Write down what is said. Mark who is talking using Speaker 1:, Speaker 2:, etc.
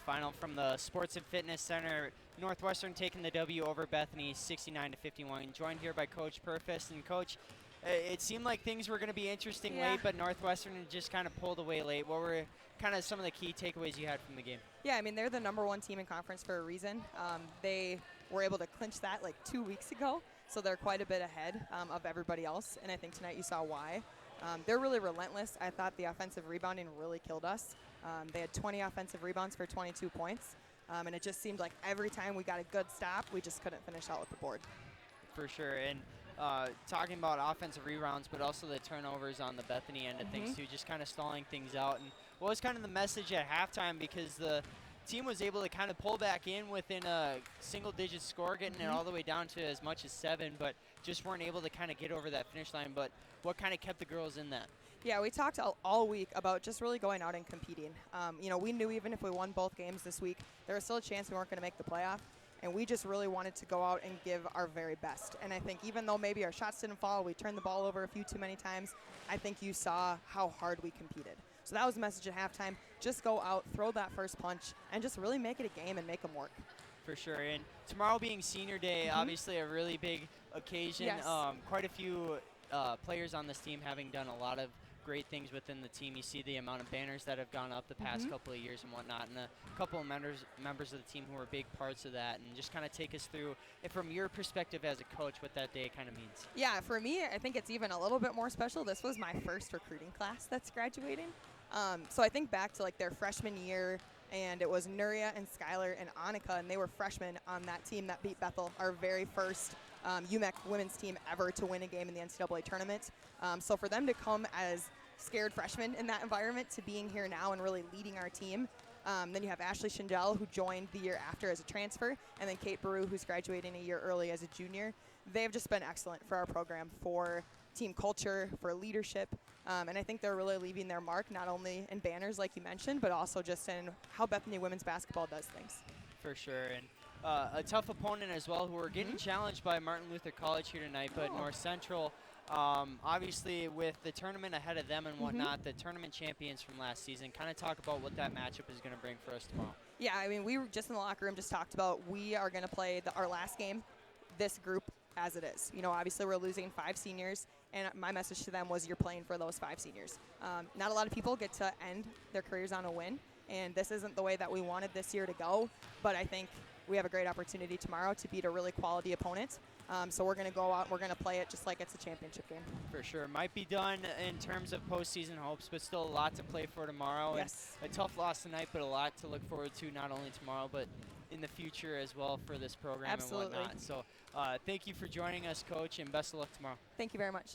Speaker 1: final from the Sports and Fitness Center. Northwestern taking the W over Bethany 69-51. Joined here by Coach Purfeerst. And Coach, it seemed like things were going to be interesting late, but Northwestern just kind of pulled away late. What were kind of some of the key takeaways you had from the game?
Speaker 2: Yeah, I mean, they're the #1 team in conference for a reason. They were able to clinch that like 2 weeks ago, so they're quite a bit ahead of everybody else, and I think tonight you saw why. They're really relentless. I thought the offensive rebounding really killed us. They had 20 offensive rebounds for 22 points, and it just seemed like every time we got a good stop, we just couldn't finish out with the board.
Speaker 1: For sure, and talking about offensive rebounds, but also the turnovers on the Bethany end of things too, just kind of stalling things out. And what was kind of the message at halftime, because the team was able to kind of pull back in within a single-digit score, getting it all the way down to as much as 7, but just weren't able to kind of get over that finish line. But what kind of kept the girls in that?
Speaker 2: Yeah, we talked all week about just really going out and competing. We knew even if we won both games this week, there was still a chance we weren't going to make the playoff. And we just really wanted to go out and give our very best. And I think even though maybe our shots didn't fall, we turned the ball over a few too many times, I think you saw how hard we competed. So that was the message at halftime. Just go out, throw that first punch, and just really make it a game and make them work.
Speaker 1: For sure. And tomorrow being senior day, obviously a really big occasion.
Speaker 2: Yes.
Speaker 1: Quite a few players on this team having done a lot of great things within the team. You see the amount of banners that have gone up the past couple of years and whatnot, and a couple of members of the team who are big parts of that. And just kind of take us through, and from your perspective as a coach, what that day kind of means.
Speaker 2: Yeah, for me, I think it's even a little bit more special. This was my first recruiting class that's graduating. So I think back to like their freshman year, and it was Nuria and Skylar and Annika, and they were freshmen on that team that beat Bethel, our very first UMEC women's team ever to win a game in the NCAA tournament. So for them to come as scared freshmen in that environment to being here now and really leading our team. Then you have Ashley Schindel, who joined the year after as a transfer, and then Kate Baru, who's graduating a year early as a junior. They've just been excellent for our program, for team culture, for leadership, and I think they're really leaving their mark, not only in banners like you mentioned, but also just in how Bethany women's basketball does things.
Speaker 1: For sure, and a tough opponent as well, who are getting challenged by Martin Luther College here tonight, but North Central, obviously with the tournament ahead of them and whatnot, the tournament champions from last season. Kind of talk about what that matchup is going to bring for us tomorrow.
Speaker 2: Yeah, I mean, we were just in the locker room just talked about we are going to play our last game, this group, as it is. Obviously we're losing 5 seniors, and my message to them was you're playing for those 5 seniors. Not a lot of people get to end their careers on a win, and this isn't the way that we wanted this year to go, but I think we have a great opportunity tomorrow to beat a really quality opponent. So we're going to go out and we're going to play it just like it's a championship game.
Speaker 1: For sure. Might be done in terms of postseason hopes, but still a lot to play for tomorrow.
Speaker 2: Yes.
Speaker 1: And a tough loss tonight, but a lot to look forward to, not only tomorrow, but in the future as well for this program.
Speaker 2: Absolutely.
Speaker 1: And whatnot. So thank you for joining us, Coach, and best of luck tomorrow.
Speaker 2: Thank you very much.